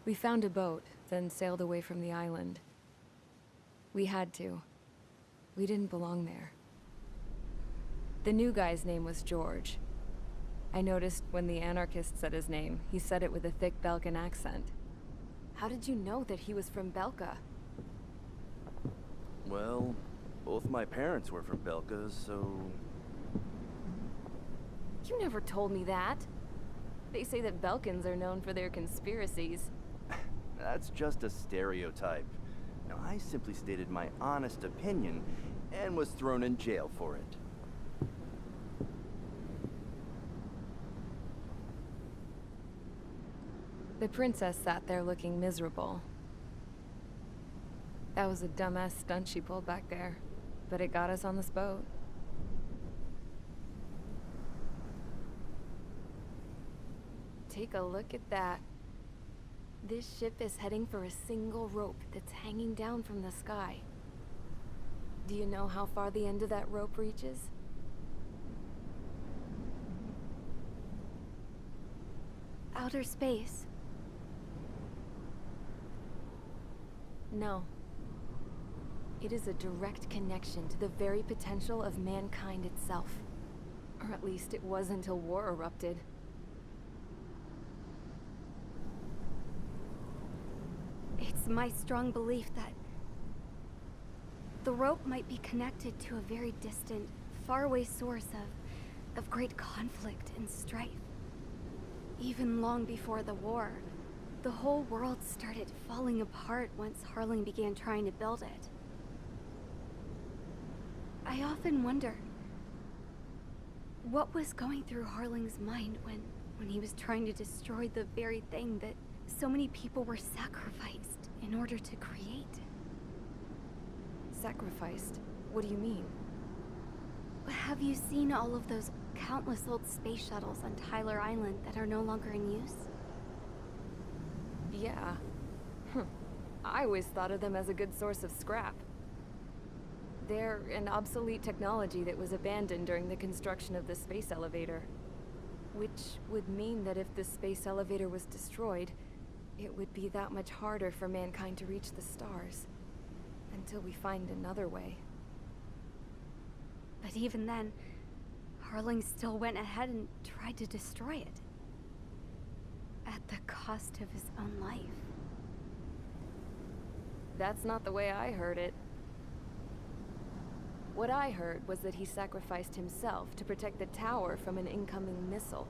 We found a boat, then sailed away from the island. We had to. We didn't belong there. The new guy's name was George. I noticed when the anarchist said his name, he said it with a thick Belkan accent. How did you know that he was from Belka? Well, both my parents were from Belka, so... You never told me that. They say that Belkans are known for their conspiracies. That's just a stereotype. Now, I simply stated my honest opinion and was thrown in jail for it. The princess sat there looking miserable. That was a dumbass stunt she pulled back there, but it got us on this boat. Take a look at that. This ship is heading for a single rope that's hanging down from the sky. Do you know how far the end of that rope reaches? Outer space. No. It is a direct connection to the very potential of mankind itself. Or at least it was until war erupted. It's my strong belief that the rope might be connected to a very distant, faraway source of great conflict and strife. Even long before the war, the whole world started falling apart once Harling began trying to build it. I often wonder what was going through Harling's mind when he was trying to destroy the very thing that so many people were sacrificed in order to create. Sacrificed? What do you mean? Have you seen all of those countless old space shuttles on Tyler Island that are no longer in use? Yeah. I always thought of them as a good source of scrap. They're an obsolete technology that was abandoned during the construction of the space elevator. Which would mean that if the space elevator was destroyed, it would be that much harder for mankind to reach the stars. Until we find another way. But even then, Harling still went ahead and tried to destroy it. At the cost of his own life. That's not the way I heard it. What I heard was that he sacrificed himself to protect the tower from an incoming missile.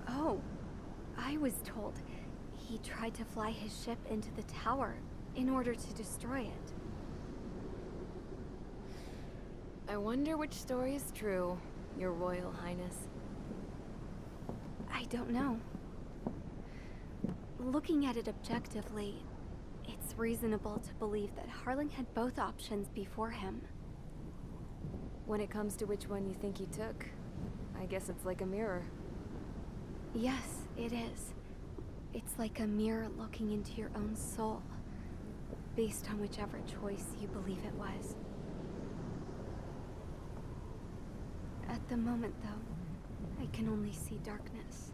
Oh, I was told he tried to fly his ship into the tower in order to destroy it. I wonder which story is true, Your Royal Highness. I don't know. Looking at it objectively, it's reasonable to believe that Harling had both options before him. When it comes to which one you think he took, I guess it's like a mirror. Yes, it is. It's like a mirror looking into your own soul, based on whichever choice you believe it was. At the moment, though, I can only see darkness.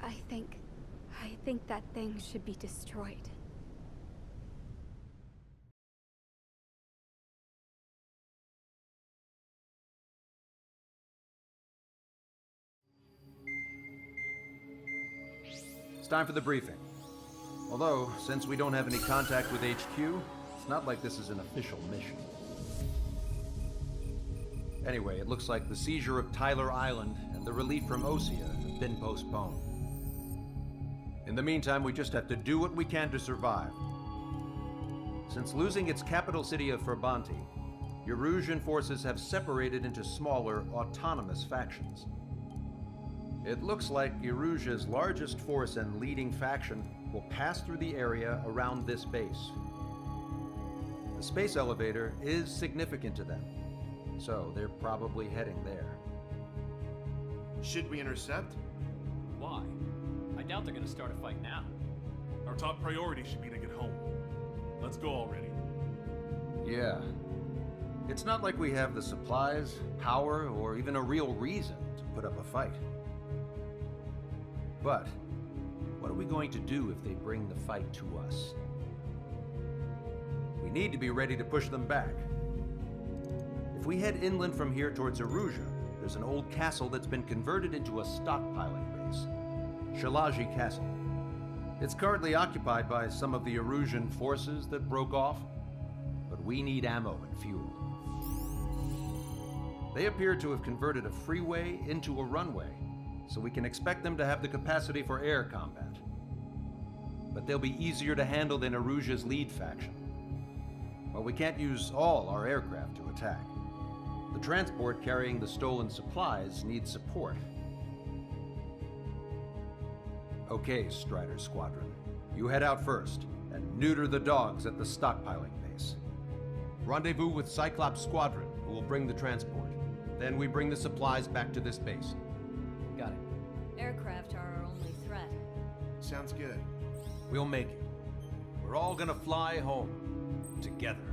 I think that thing should be destroyed. It's time for the briefing. Although, since we don't have any contact with HQ, it's not like this is an official mission. Anyway, it looks like the seizure of Tyler Island and the relief from Osea have been postponed. In the meantime, we just have to do what we can to survive. Since losing its capital city of Ferbanti, Erusian forces have separated into smaller, autonomous factions. It looks like Erusia's largest force and leading faction will pass through the area around this base. The space elevator is significant to them, so they're probably heading there. Should we intercept? Why? I doubt they're gonna start a fight now. Our top priority should be to get home. Let's go already. Yeah. It's not like we have the supplies, power, or even a real reason to put up a fight. But, what are we going to do if they bring the fight to us? We need to be ready to push them back. If we head inland from here towards Erusia, there's an old castle that's been converted into a stockpiling base. Shalaji Castle. It's currently occupied by some of the Erusian forces that broke off, but we need ammo and fuel. They appear to have converted a freeway into a runway, so we can expect them to have the capacity for air combat. But they'll be easier to handle than Erusia's lead faction. Well, we can't use all our aircraft to attack. The transport carrying the stolen supplies needs support. Okay, Strider Squadron. You head out first, and neuter the dogs at the stockpiling base. Rendezvous with Cyclops Squadron, who will bring the transport. Then we bring the supplies back to this base. Got it. Aircraft are our only threat. Sounds good. We'll make it. We're all gonna fly home. Together.